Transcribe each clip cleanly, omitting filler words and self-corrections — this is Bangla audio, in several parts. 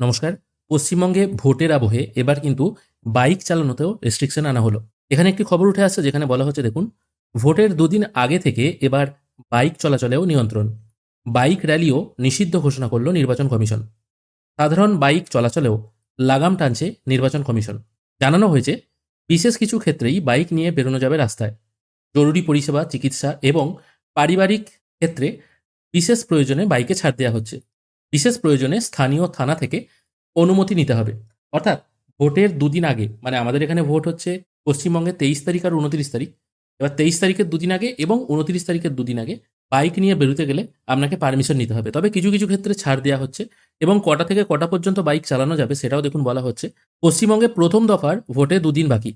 নমস্কার। পশ্চিমবঙ্গে ভোটের আবহে এবার কিন্তু বাইক চালানোতেও রেস্ট্রিকশন আনা হলো। এখানে একটি খবর উঠে আসছে যেখানে বলা হচ্ছে দেখুন, ভোটের দুদিন আগে থেকে এবার বাইক চলাচলেও নিয়ন্ত্রণ। বাইক র্যালিও নিষিদ্ধ ঘোষণা করল নির্বাচন কমিশন। সাধারণ বাইক চলাচলেও লাগাম টানছে নির্বাচন কমিশন। জানানো হয়েছে বিশেষ কিছু ক্ষেত্রেই বাইক নিয়ে বেরোনো যাবে রাস্তায়। জরুরি পরিষেবা, চিকিৎসা এবং পারিবারিক ক্ষেত্রে বিশেষ প্রয়োজনে বাইকে ছাড় দেওয়া হচ্ছে। বিশেষ প্রয়োজনে স্থানীয় থানা থেকে অনুমতি নিতে হবে। অর্থাৎ ভোটের দুদিন আগে, মানে আমাদের এখানে ভোট হচ্ছে পশ্চিমবঙ্গে 23 তারিখ আর 29 তারিখ। এবার 23 তারিখের দুদিন আগে এবং 29 তারিখের দুদিন আগে বাইক নিয়ে বেরোতে গেলে আপনাকে পারমিশন নিতে হবে। তবে কিছু কিছু ক্ষেত্রে ছাড় দেওয়া হচ্ছে এবং কটা থেকে কটা পর্যন্ত বাইক চালানো যাবে সেটাও দেখুন বলা হচ্ছে। পশ্চিমবঙ্গে প্রথম দফার ভোটে দুদিন বাকি।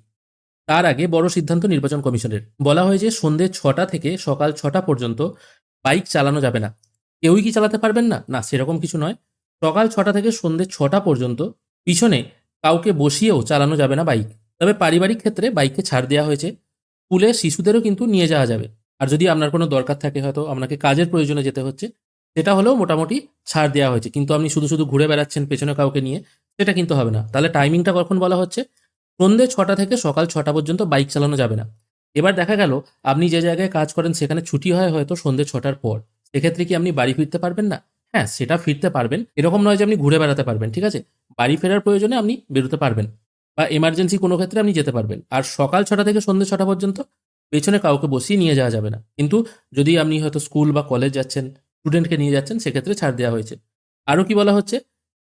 তার আগে বড় সিদ্ধান্ত নির্বাচন কমিশনের। বলা হয়েছে সন্ধ্যে 6টা থেকে সকাল 6টা পর্যন্ত বাইক চালানো যাবে না। কেউই কি চালাতে পারবেন না? না, সেরকম কিছু নয়। সকাল 6টা থেকে সন্ধ্যে 6টা পর্যন্ত পিছনে কাউকে বসিয়েও চালানো যাবে না বাইক। তবে পারিবারিক ক্ষেত্রে বাইককে ছাড় দেওয়া হয়েছে। স্কুলে শিশুদেরও কিন্তু নিয়ে যাওয়া যাবে। আর যদি আপনার কোনো দরকার থাকে, হয়তো আপনাকে কাজের প্রয়োজনে যেতে হচ্ছে, সেটা হলেও মোটামুটি ছাড় দেওয়া হয়েছে। কিন্তু আপনি শুধু শুধু ঘুরে বেড়াচ্ছেন পেছনে কাউকে নিয়ে, সেটা কিন্তু হবে না। তাহলে টাইমিংটা কখন বলা হচ্ছে? সন্ধ্যে 6টা থেকে সকাল 6টা পর্যন্ত বাইক চালানো যাবে না। এবার দেখা গেল আপনি যে জায়গায় কাজ করেন সেখানে ছুটি হয় হয়তো সন্ধ্যে 6টার পর। সেক্ষেত্রে কি আপনি বাড়ি ফিরতে পারবেন না? হ্যাঁ, সেটা ফিরতে পারবেন। এরকম নয় যে আপনি ঘুরে বেড়াতে পারবেন, ঠিক আছে? বাড়ি ফেরার প্রয়োজনে আপনি বেরোতে পারবেন বা এমার্জেন্সি কোনো ক্ষেত্রে আপনি যেতে পারবেন। আর সকাল 6টা থেকে সন্ধ্যে 6টা পর্যন্ত পেছনে কাউকে বসিয়ে নিয়ে যাওয়া যাবে না। কিন্তু যদি আপনি হয়তো স্কুল বা কলেজ যাচ্ছেন, স্টুডেন্টকে নিয়ে যাচ্ছেন, সেক্ষেত্রে ছাড় দেওয়া হয়েছে। আরও কি বলা হচ্ছে?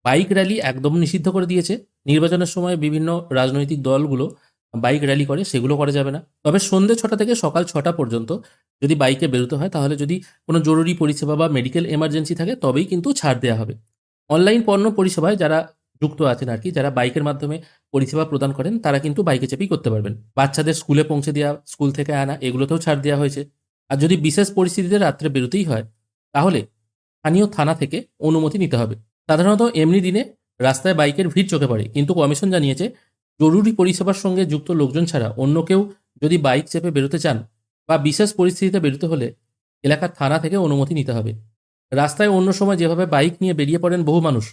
বাইক র্যালি একদম নিষিদ্ধ করে দিয়েছে। নির্বাচনের সময় বিভিন্ন রাজনৈতিক দলগুলো বাইক র্যালি করে, সেগুলো করা যাবে না। তবে সন্ধ্যে 6টা থেকে সকাল 6টা পর্যন্ত যদি বাইকে বেরোতে হয়, তাহলে যদি কোনো জরুরি পরিষেবা বা মেডিকেল এমার্জেন্সি থাকে তবেই কিন্তু ছাড় দেওয়া হবে। অনলাইন পণ্য পরিষেবায় যারা যুক্ত আছেন আরকি, যারা বাইকের মাধ্যমে পরিষেবা প্রদান করেন, তারা কিন্তু বাইকে চেপেই করতে পারবেন। বাচ্চাদের স্কুলে পৌঁছে দেওয়া, স্কুল থেকে আনা, এগুলোতেও ছাড় দেওয়া হয়েছে। আর যদি বিশেষ পরিস্থিতিতে রাত্রে বেরোতেই হয়, তাহলে স্থানীয় থানা থেকে অনুমতি নিতে হবে। সাধারণত এমনি দিনে রাস্তায় বাইকের ভিড় চোখে পড়ে, কিন্তু কমিশন জানিয়েছে জরুরি পরিষেবার সঙ্গে যুক্ত লোকজন ছাড়া অন্য কেউ যদি বাইক চেপে বেরোতে চান বা বিশেষ পরিস্থিতিতে বেরোতে হলে এলাকার থানা থেকে অনুমতি নিতে হবে। রাস্তায় অন্য সময় যেভাবে বাইক নিয়ে বেরিয়ে পড়েন বহু মানুষ,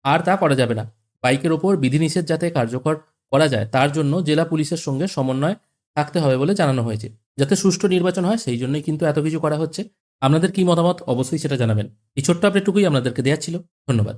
আর তা করা যাবে না। বাইকের ওপর বিধিনিষেধ যাতে কার্যকর করা যায় তার জন্য জেলা পুলিশের সঙ্গে সমন্বয় থাকতে হবে বলে জানানো হয়েছে। যাতে সুষ্ঠু নির্বাচন হয় সেই জন্যই কিন্তু এত কিছু করা হচ্ছে। আপনাদের কি মতামত অবশ্যই সেটা জানাবেন। এই ছোট্ট আপডেটটুকুই আপনাদেরকে দেওয়া ছিল। ধন্যবাদ।